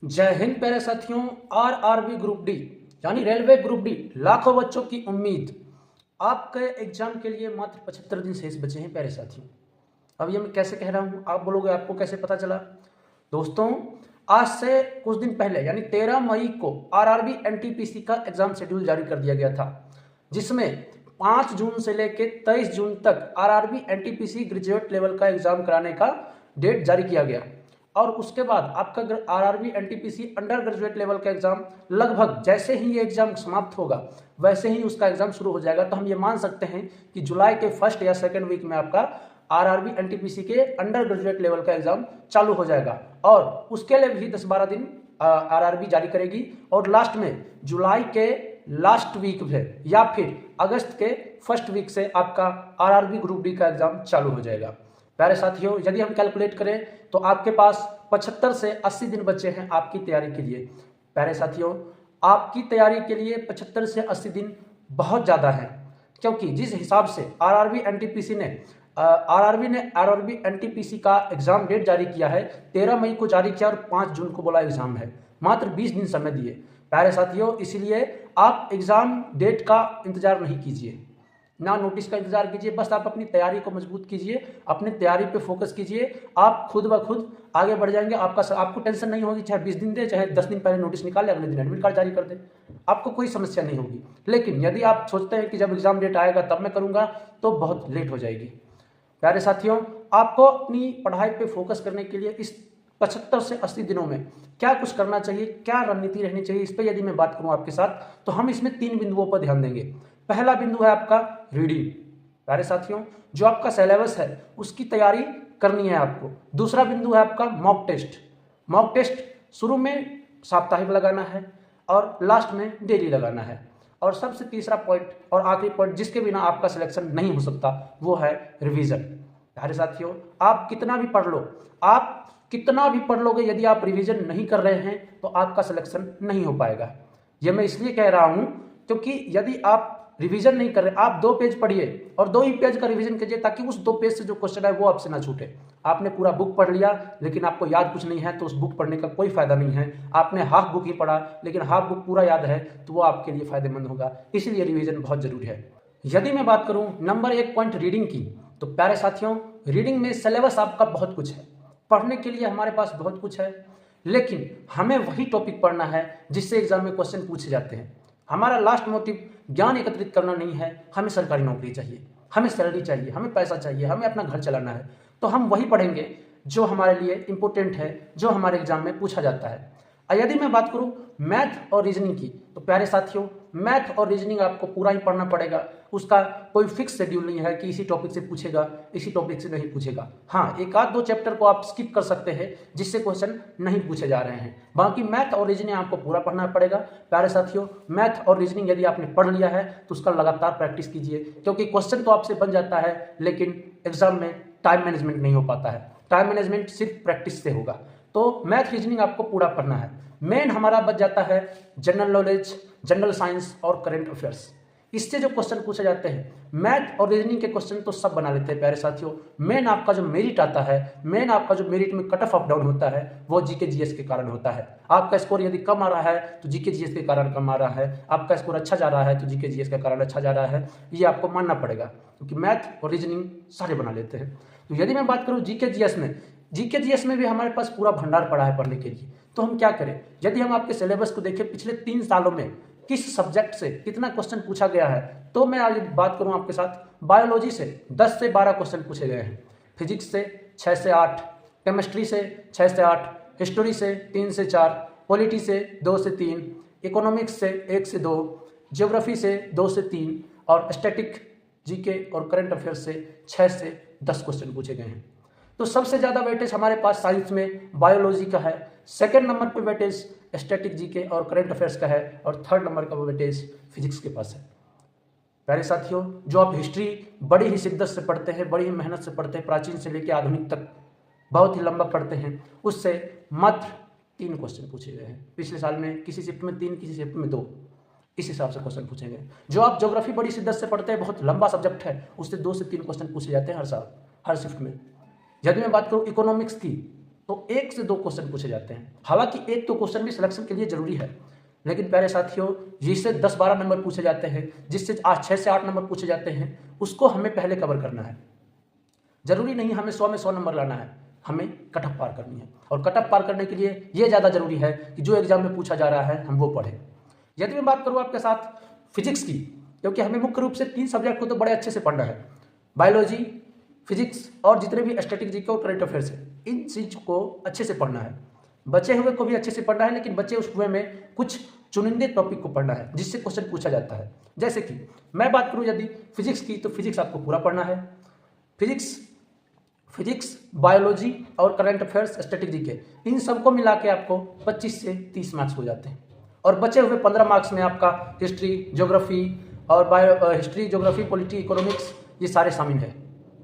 जय हिंद प्यारे साथियों। आरआरबी ग्रुप डी यानी रेलवे ग्रुप डी लाखों बच्चों की उम्मीद। आपके एग्जाम के लिए मात्र 75 दिन शेष बचे हैं प्यारे साथियों। अब ये मैं कैसे कह रहा हूँ, आप बोलोगे आपको कैसे पता चला। दोस्तों, आज से कुछ दिन पहले यानी 13 मई को आरआरबी एनटीपीसी का एग्जाम शेड्यूल जारी कर दिया गया था, जिसमें 5 जून से लेकर 23 जून तक आरआरबी एनटीपीसी ग्रेजुएट लेवल का एग्जाम कराने का डेट जारी किया गया। और उसके बाद आपका RRB NTPC under graduate level का एग्जाम लगभग जैसे ही ये एग्जाम समाप्त होगा वैसे ही उसका एग्जाम शुरू हो जाएगा। तो हम ये मान सकते हैं कि जुलाई के फर्स्ट या सेकेंड वीक में आपका आरआरबी एनटीपीसी के अंडर ग्रेजुएट लेवल का एग्जाम चालू हो जाएगा। और उसके लिए भी 10-12 दिन आरआरबी जारी करेगी और लास्ट में जुलाई के लास्ट वीक में या फिर अगस्त के फर्स्ट वीक से आपका आरआरबी ग्रुप डी का एग्जाम चालू हो जाएगा। प्यारे साथियों, यदि हम कैलकुलेट करें तो आपके पास 75 से 80 दिन बचे हैं आपकी तैयारी के लिए। प्यारे साथियों, आपकी तैयारी के लिए 75 से 80 दिन बहुत ज़्यादा है, क्योंकि जिस हिसाब से आरआरबी एनटीपीसी का एग्जाम डेट जारी किया है, 13 मई को जारी किया और 5 जून को बोला एग्जाम है, मात्र 20 दिन समय दिए। प्यारे साथियों, इसलिए आप एग्जाम डेट का इंतजार नहीं कीजिए, ना नोटिस का इंतजार कीजिए, बस आप अपनी तैयारी को मजबूत कीजिए, अपनी तैयारी पे फोकस कीजिए। आप खुद ब खुद आगे बढ़ जाएंगे। आपको टेंशन नहीं होगी, चाहे 20 दिन दे, चाहे 10 दिन पहले नोटिस निकाले, अगले दिन एडमिट कार्ड जारी कर दे, आपको कोई समस्या नहीं होगी। लेकिन यदि आप सोचते हैं कि जब एग्जाम डेट आएगा तब मैं करूँगा, तो बहुत लेट हो जाएगी। प्यारे साथियों, आपको अपनी पढ़ाई पे फोकस करने के लिए इस 75 से 80 दिनों में क्या कुछ करना चाहिए, क्या रणनीति रहनी चाहिए, इस पर यदि मैं बात करूं आपके साथ, तो हम इसमें 3 बिंदुओं पर ध्यान देंगे। पहला बिंदु है आपका रीडिंग। प्यारे साथियों, जो आपका सिलेबस है उसकी तैयारी करनी है आपको। दूसरा बिंदु है आपका मॉक टेस्ट। मॉक टेस्ट शुरू में साप्ताहिक लगाना है और लास्ट में डेली लगाना है। और सबसे तीसरा पॉइंट और आखिरी पॉइंट जिसके बिना आपका सिलेक्शन नहीं हो सकता, वो है रिवीजन। प्यारे साथियों, आप कितना भी पढ़ लोगे, यदि आप रिवीजन नहीं कर रहे हैं तो आपका सिलेक्शन नहीं हो पाएगा। यह मैं इसलिए कह रहा हूं क्योंकि यदि आप रिवीजन नहीं कर रहे, आप 2 पेज पढ़िए और 2 ही पेज का रिवीजन कीजिए, ताकि उस 2 पेज से जो क्वेश्चन है वो आपसे ना छूटे। आपने पूरा बुक पढ़ लिया लेकिन आपको याद कुछ नहीं है, तो उस बुक पढ़ने का कोई फायदा नहीं है। आपने हाफ बुक ही पढ़ा लेकिन हाफ बुक पूरा याद है, तो वो आपके लिए फायदेमंद होगा। इसलिए रिवीजन बहुत जरूरी है। यदि मैं बात करूं नंबर 1 पॉइंट रीडिंग की, तो प्यारे साथियों, रीडिंग में सिलेबस आपका बहुत कुछ है, पढ़ने के लिए हमारे पास बहुत कुछ है, लेकिन हमें वही टॉपिक पढ़ना है जिससे एग्जाम में क्वेश्चन पूछे जाते हैं। हमारा लास्ट मोटिव ज्ञान एकत्रित करना नहीं है, हमें सरकारी नौकरी चाहिए, हमें सैलरी चाहिए, हमें पैसा चाहिए, हमें अपना घर चलाना है। तो हम वही पढ़ेंगे जो हमारे लिए इंपॉर्टेंट है, जो हमारे एग्जाम में पूछा जाता है। यदि मैं बात करूं मैथ और रीजनिंग की, तो प्यारे साथियों, मैथ और रीजनिंग आपको पूरा ही पढ़ना पड़ेगा। उसका कोई फिक्स शेड्यूल नहीं है कि इसी टॉपिक से पूछेगा, इसी टॉपिक से नहीं पूछेगा। हाँ, 1-2 चैप्टर को आप स्किप कर सकते हैं जिससे क्वेश्चन नहीं पूछे जा रहे हैं, बाकी मैथ और रीजनिंग आपको पूरा पढ़ना पड़ेगा। प्यारे साथियों, मैथ और रीजनिंग यदि आपने पढ़ लिया है तो उसका लगातार प्रैक्टिस कीजिए, क्योंकि क्वेश्चन तो आपसे बन जाता है लेकिन एग्जाम में टाइम मैनेजमेंट नहीं हो पाता है। टाइम मैनेजमेंट सिर्फ प्रैक्टिस से होगा। तो मैथ रीजनिंग आपको पूरा पढ़ना है। मेन हमारा बच जाता है जनरल नॉलेज, जनरल साइंस और करंट अफेयर्स। इससे जो क्वेश्चन पूछे जाते हैं, मैथ और रीजनिंग के क्वेश्चन तो सब बना लेते हैं प्यारे साथियों। मेन आपका जो मेरिट आता है, मेन आपका जो मेरिट में कट ऑफ अप डाउन होता है, वो जीके जीएस के कारण होता है। आपका स्कोर यदि कम आ रहा है तो जीके जीएस के कारण कम आ रहा है, आपका स्कोर अच्छा जा रहा है तो जीके जीएस के कारण अच्छा जा रहा है। ये आपको मानना पड़ेगा, क्योंकि मैथ और रीजनिंग सारे बना लेते हैं। तो यदि मैं बात करूँ जीके जीएस में भी हमारे पास पूरा भंडार पड़ा है पढ़ने के लिए। तो हम क्या करें, यदि हम आपके सिलेबस को देखें पिछले 3 सालों में किस सब्जेक्ट से कितना क्वेश्चन पूछा गया है, तो मैं आज बात करूं आपके साथ बायोलॉजी से 10 से 12 क्वेश्चन पूछे गए हैं, फिजिक्स से 6 से 8, केमिस्ट्री से 6 से 8, हिस्ट्री से 3 से 4, पॉलिटी से 2 से 3, इकोनॉमिक्स से 1 से 2, ज्योग्राफी से 2 से 3 और स्टैटिक, जीके और करंट अफेयर्स से 6 से 10 क्वेश्चन पूछे गए हैं। तो सबसे ज़्यादा वेटेज हमारे पास साइंस में बायोलॉजी का है, सेकंड नंबर पे वेटेज स्टैटिक, जीके और करंट अफेयर्स का है, और थर्ड नंबर का वेटेज फिजिक्स के पास है। प्यारे साथियों, जो आप हिस्ट्री बड़ी ही शिद्दत से पढ़ते हैं, बड़ी ही मेहनत से पढ़ते हैं, प्राचीन से लेकर आधुनिक तक बहुत ही लंबा पढ़ते हैं, उससे मात्र 3 क्वेश्चन पूछे गए हैं। पिछले साल में किसी शिफ्ट में 3, किसी शिफ्ट में 2, इस हिसाब से क्वेश्चन पूछे गए। जो आप ज्योग्राफी बड़ी शिद्दत से पढ़ते हैं, बहुत लंबा सब्जेक्ट है, उससे 2 से 3 क्वेश्चन पूछे जाते हैं हर साल, हर शिफ्ट में। यदि मैं बात करूँ इकोनॉमिक्स की, तो 1 से 2 क्वेश्चन पूछे जाते हैं। हालांकि 1-2 क्वेश्चन भी सिलेक्शन के लिए जरूरी है, लेकिन प्यारे साथियों जिससे 10-12 नंबर पूछे जाते हैं, जिससे 6 से 8 नंबर पूछे जाते हैं, उसको हमें पहले कवर करना है। जरूरी नहीं हमें 100 में 100 नंबर लाना है, हमें कट ऑफ पार करनी है। और कट ऑफ पार करने के लिए ये ज़्यादा जरूरी है कि जो एग्जाम में पूछा जा रहा है हम वो पढ़ें। यदि मैं बात करूँ आपके साथ फिजिक्स की, क्योंकि हमें मुख्य रूप से 3 सब्जेक्ट को तो बड़े अच्छे से पढ़ना है, बायोलॉजी, फिजिक्स और जितने भी स्टैटिक जीके और करंट अफेयर्स है, इन चीज को अच्छे से पढ़ना है। बचे हुए को भी अच्छे से पढ़ना है, लेकिन बचे हुए में कुछ चुनिंदे टॉपिक को पढ़ना है जिससे क्वेश्चन पूछा जाता है। जैसे कि मैं बात करूं यदि फिजिक्स की, तो फिजिक्स आपको पूरा पढ़ना है। फिजिक्स, बायोलॉजी और करंट अफेयर्स, स्टैटिक जीके, इन सबको मिला के आपको 25 से 30 मार्क्स हो जाते हैं। और बचे हुए 15 मार्क्स में आपका हिस्ट्री, ज्योग्राफी और हिस्ट्री, ज्योग्राफी, पॉलिटी, इकोनॉमिक्स, ये सारे शामिल हैं।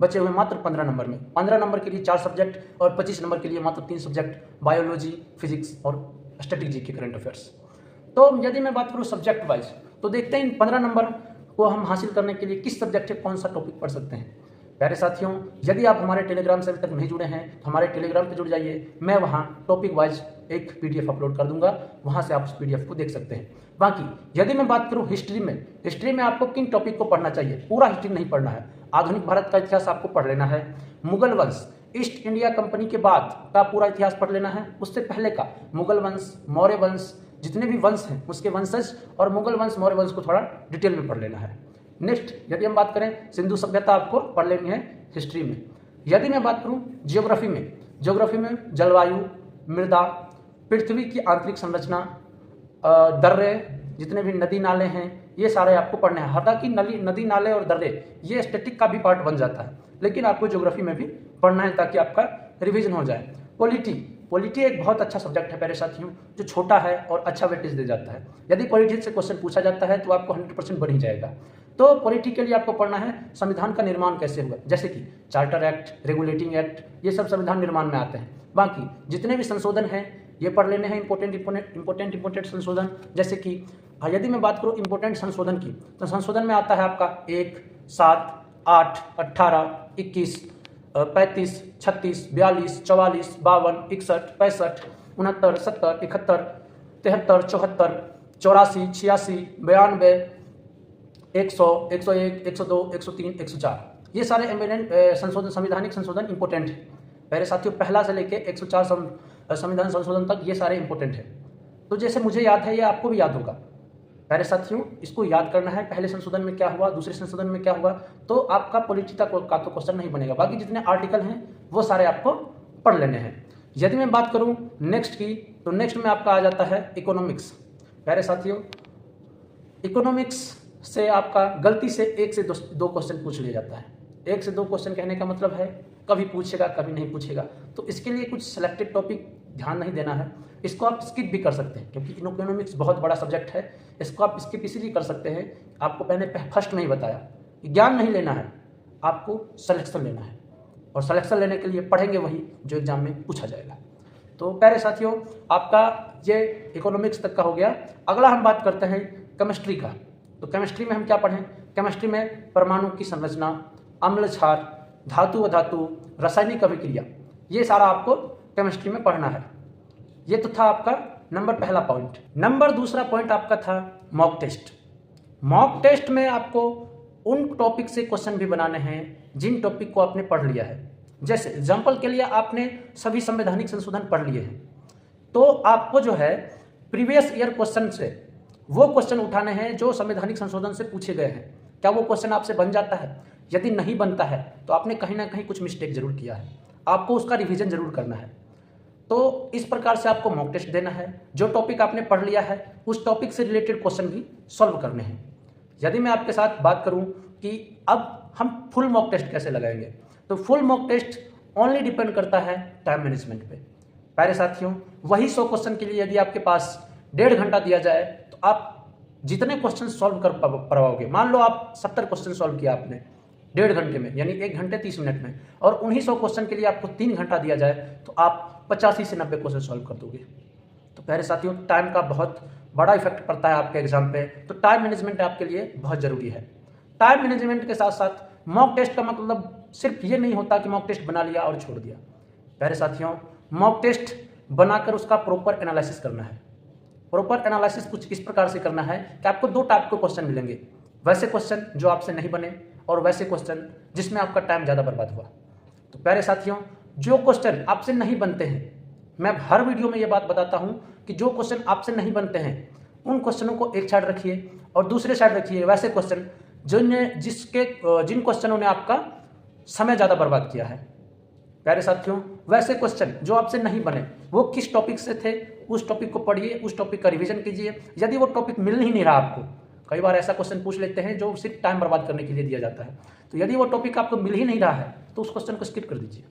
बचे हुए मात्र 15 नंबर में। 15 नंबर के लिए 4 सब्जेक्ट और 25 नंबर के लिए मात्र 3 सब्जेक्ट, बायोलॉजी, फिजिक्स और स्टैटिक जीके, करंट अफेयर्स। तो यदि मैं बात करूँ सब्जेक्ट वाइज, तो देखते हैं इन 15 नंबर को हम हासिल करने के लिए किस सब्जेक्ट से कौन सा टॉपिक पढ़ सकते हैं। प्यारे साथियों, यदि आप हमारे टेलीग्राम से अभी तक नहीं जुड़े हैं तो हमारे टेलीग्राम पे जुड़ जाइए। मैं वहाँ टॉपिक वाइज एक PDF अपलोड कर दूंगा, वहाँ से आप उस PDF को देख सकते हैं। बाकी यदि मैं बात करूँ हिस्ट्री में आपको किन टॉपिक को पढ़ना चाहिए, पूरा हिस्ट्री नहीं पढ़ना है। आधुनिक भारत का इतिहास आपको पढ़ लेना है, मुगल वंश, ईस्ट इंडिया कंपनी के बाद का पूरा इतिहास पढ़ लेना है, उससे पहले का मुगल वंश, मौर्य वंश, जितने भी वंश हैं उसके वंशज और मुगल वंश, मौर्य वंश को थोड़ा डिटेल में पढ़ लेना है। नेक्स्ट यदि हम बात करें सिंधु सभ्यता, आपको पढ़ लेनी है हिस्ट्री में। यदि मैं बात करूं ज्योग्राफी में जलवायु, मृदा, पृथ्वी की आंतरिक संरचना, दर्रे, जितने भी नदी नाले हैं, ये सारे आपको पढ़ने हैं। हालांकि नदी नाले और दर्रे ये स्टैटिक का भी पार्ट बन जाता है, लेकिन आपको ज्योग्राफी में भी पढ़ना है ताकि आपका रिवीजन हो जाए। पॉलिटी एक बहुत अच्छा सब्जेक्ट है प्यारे साथियों, जो छोटा है और अच्छा वेटेज दे जाता है। यदि पॉलिटी से क्वेश्चन पूछा जाता है तो आपको 100% बन ही जाएगा। तो पॉलिटी के लिए आपको पढ़ना है संविधान का निर्माण कैसे हुआ, जैसे कि चार्टर एक्ट, रेगुलेटिंग एक्ट, ये सब संविधान निर्माण में आते हैं। बाकी जितने भी संशोधन हैं ये पढ़ लेने हैं, इंपॉर्टेंट संशोधन। जैसे कि यदि मैं बात करूँ इंपॉर्टेंट संशोधन की, तो संशोधन में आता है आपका 1, 7, 8, 18, 21, 35, 36, 42, 44, 52, 61, 65, 69, 70, 71, 73, 74, 84, 86, 92, 100, 101, 102, 103, 104, ये सारे संशोधन, संवैधानिक संशोधन इंपॉर्टेंट है। पहले साथियों पहला से लेके 104 संविधान संशोधन तक ये सारे इंपॉर्टेंट है। तो जैसे मुझे याद है ये आपको भी याद होगा। पहले साथियों इसको याद करना है, पहले संशोधन में क्या हुआ, दूसरे संशोधन में क्या हुआ, तो आपका पॉलिटी का तो क्वेश्चन नहीं बनेगा। बाकी जितने आर्टिकल हैं वो सारे आपको पढ़ लेने हैं। यदि मैं बात करूं नेक्स्ट की, तो नेक्स्ट में आपका आ जाता है इकोनॉमिक्स। प्यारे साथियों इकोनॉमिक्स से आपका गलती से 1 से 2 क्वेश्चन पूछ लिया जाता है। 1 से 2 क्वेश्चन कहने का मतलब है कभी पूछेगा कभी नहीं पूछेगा। तो इसके लिए कुछ सिलेक्टेड टॉपिक ध्यान नहीं देना है, इसको आप स्किप भी कर सकते हैं, क्योंकि इकोनॉमिक्स बहुत बड़ा सब्जेक्ट है। इसको आप स्किप इसलिए कर सकते हैं, आपको पहले फर्स्ट नहीं बताया, ज्ञान नहीं लेना है, आपको सिलेक्शन लेना है। और सिलेक्शन लेने के लिए पढ़ेंगे वही जो एग्जाम में पूछा जाएगा। तो प्यारे साथियों आपका ये इकोनॉमिक्स तक का हो गया। अगला हम बात करते हैं केमिस्ट्री का। तो केमिस्ट्री में हम क्या पढ़ें, केमिस्ट्री में परमाणु की संरचना, अम्ल क्षार, धातु अधातु, रासायनिक अभिक्रिया, ये सारा आपको केमिस्ट्री में पढ़ना है। ये तो था आपका नंबर पहला पॉइंट। नंबर दूसरा पॉइंट आपका था मॉक टेस्ट। मॉक टेस्ट में आपको उन टॉपिक से क्वेश्चन भी बनाने हैं जिन टॉपिक को आपने पढ़ लिया है। जैसे एग्जाम्पल के लिए आपने सभी संवैधानिक संशोधन पढ़ लिए हैं, तो आपको जो है प्रीवियस ईयर क्वेश्चन से वो क्वेश्चन उठाने हैं जो संवैधानिक संशोधन से पूछे गए हैं। क्या वो क्वेश्चन आपसे बन जाता है? यदि नहीं बनता है तो आपने कहीं ना कहीं कुछ मिस्टेक जरूर किया है, आपको उसका रिवीजन जरूर करना है। तो इस प्रकार से आपको मॉक टेस्ट देना है। जो टॉपिक आपने पढ़ लिया है उस टॉपिक से रिलेटेड क्वेश्चन भी सॉल्व करने हैं। यदि मैं आपके साथ बात करूं कि अब हम फुल मॉक टेस्ट कैसे लगाएंगे, तो full mock test only depend करता है टाइम मैनेजमेंट पे। प्यारे साथियों वही 100 क्वेश्चन के लिए यदि आपके पास 1.5 घंटा दिया जाए तो आप जितने क्वेश्चन सॉल्व कर पाओगे, मान लो आप 70 क्वेश्चन सॉल्व किया आपने 1.5 घंटे में, यानी 1 घंटे 30 मिनट में, और उन्हीं 100 क्वेश्चन के लिए आपको 3 घंटा दिया जाए तो आप 85 से 90 क्वेश्चन सॉल्व कर दोगे। तो प्यारे साथियों टाइम का बहुत बड़ा इफेक्ट पड़ता है आपके एग्जाम पे, तो टाइम मैनेजमेंट आपके लिए बहुत ज़रूरी है। टाइम मैनेजमेंट के साथ साथ मॉक टेस्ट का मतलब सिर्फ ये नहीं होता कि मॉक टेस्ट बना लिया और छोड़ दिया। प्यारे साथियों मॉक टेस्ट बनाकर उसका प्रॉपर एनालिसिस करना है। प्रॉपर एनालिसिस कुछ इस प्रकार से करना है कि आपको 2 टाइप के क्वेश्चन मिलेंगे, वैसे क्वेश्चन जो आपसे नहीं बने और वैसे क्वेश्चन जिसमें आपका टाइम ज़्यादा बर्बाद हुआ। तो प्यारे साथियों, जो क्वेश्चन आपसे नहीं बनते हैं, मैं हर वीडियो में ये बात बताता हूँ कि जो क्वेश्चन आपसे नहीं बनते हैं उन क्वेश्चनों को एक साइड रखिए और दूसरे साइड रखिए वैसे क्वेश्चन जिन क्वेश्चनों ने आपका समय ज़्यादा बर्बाद किया है। प्यारे साथियों, वैसे क्वेश्चन जो आपसे नहीं बने वो किस टॉपिक से थे, उस टॉपिक को पढ़िए, उस टॉपिक का रिवीजन कीजिए। यदि वो टॉपिक मिल ही नहीं रहा आपको, कई बार ऐसा क्वेश्चन पूछ लेते हैं जो सिर्फ टाइम बर्बाद करने के लिए दिया जाता है, तो यदि वो टॉपिक आपको मिल ही नहीं रहा है तो उस क्वेश्चन को स्किप कर दीजिए।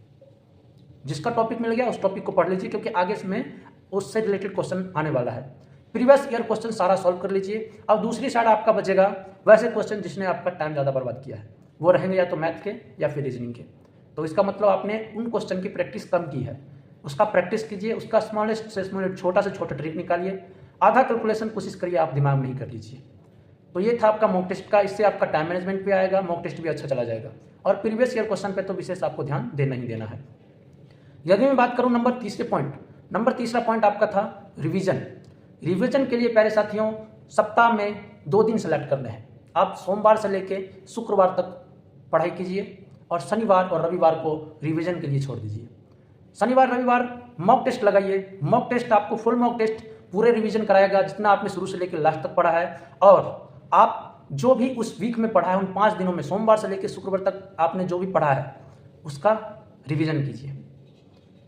जिसका टॉपिक मिल गया उस टॉपिक को पढ़ लीजिए, क्योंकि आगे में उससे रिलेटेड क्वेश्चन आने वाला है। प्रीवियस ईयर क्वेश्चन सारा सॉल्व कर लीजिए। अब दूसरी साइड आपका बचेगा वैसे क्वेश्चन जिसने आपका टाइम ज़्यादा बर्बाद किया है, वो रहेंगे या तो मैथ के या फिर रीजनिंग के। तो इसका मतलब आपने उन क्वेश्चन की प्रैक्टिस कम की है, उसका प्रैक्टिस कीजिए, उसका स्मॉलेस्ट से स्मॉलेस्ट छोटा से छोटा ट्रिक निकालिए, आधा कैलकुलेशन कोशिश करिए आप दिमाग में ही कर लीजिए। तो ये था आपका मॉक टेस्ट का, इससे आपका टाइम मैनेजमेंट भी आएगा, मॉक टेस्ट भी अच्छा चला जाएगा और प्रीवियस ईयर क्वेश्चन पे तो विशेष आपको ध्यान देना ही देना है। यदि मैं बात करूं नंबर तीसरा पॉइंट आपका था रिवीजन। रिवीजन के लिए प्यारे साथियों सप्ताह में 2 दिन सेलेक्ट करने हैं। आप सोमवार से लेके शुक्रवार तक पढ़ाई कीजिए और शनिवार और रविवार को रिवीजन के लिए छोड़ दीजिए। शनिवार रविवार मॉक टेस्ट लगाइए। मॉक टेस्ट आपको फुल मॉक टेस्ट पूरे रिवीजन कराएगा जितना आपने शुरू से लेकर लास्ट तक पढ़ा है, और आप जो भी उस वीक में पढ़ा है उन 5 दिनों में सोमवार से लेकर शुक्रवार तक आपने जो भी पढ़ा है उसका रिवीजन कीजिए।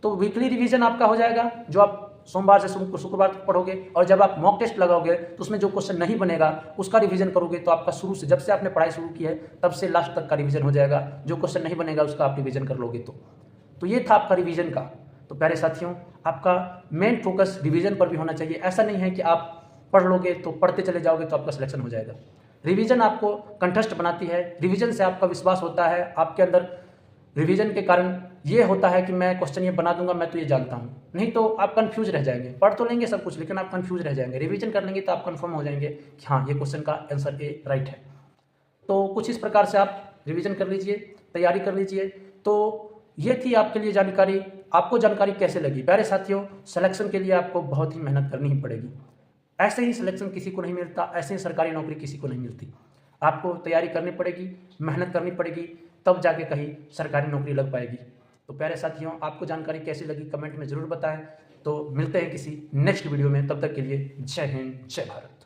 तो वीकली रिवीजन आपका हो जाएगा जो आप सोमवार से शुक्रवार तक पढ़ोगे, और जब आप मॉक टेस्ट लगाओगे तो उसमें जो क्वेश्चन नहीं बनेगा उसका रिवीजन करोगे तो आपका शुरू से जब से आपने पढ़ाई शुरू की है तब से लास्ट तक का रिवीजन हो जाएगा। जो क्वेश्चन नहीं बनेगा उसका आप रिवीजन कर लोगे। तो ये था आपका रिवीजन का। तो प्यारे साथियों, आपका मेन फोकस रिवीजन पर भी होना चाहिए। ऐसा नहीं है कि आप पढ़ लोगे तो पढ़ते चले जाओगे तो आपका सिलेक्शन हो जाएगा। रिवीजन आपको कंठस्थ बनाती है, रिवीजन से आपका विश्वास होता है आपके अंदर। रिवीजन के कारण ये होता है कि मैं क्वेश्चन ये बना दूंगा, मैं तो ये जानता हूँ, नहीं तो आप कंफ्यूज रह जाएंगे। पढ़ तो लेंगे सब कुछ लेकिन आप कंफ्यूज रह जाएंगे। रिवीजन कर लेंगे तो आप कंफर्म हो जाएंगे कि हाँ ये क्वेश्चन का आंसर ए राइट है। तो कुछ इस प्रकार से आप रिवीजन कर लीजिए, तैयारी कर लीजिए। तो ये थी आपके लिए जानकारी। आपको जानकारी कैसे लगी? प्यारे साथियों, सिलेक्शन के लिए आपको बहुत ही मेहनत करनी ही पड़ेगी। ऐसे ही सिलेक्शन किसी को नहीं मिलता, ऐसे ही सरकारी नौकरी किसी को नहीं मिलती। आपको तैयारी करनी पड़ेगी, मेहनत करनी पड़ेगी, तब जाके कहीं सरकारी नौकरी लग पाएगी। तो प्यारे साथियों, आपको जानकारी कैसी लगी कमेंट में ज़रूर बताएं। तो मिलते हैं किसी नेक्स्ट वीडियो में, तब तक के लिए जय हिंद जय भारत।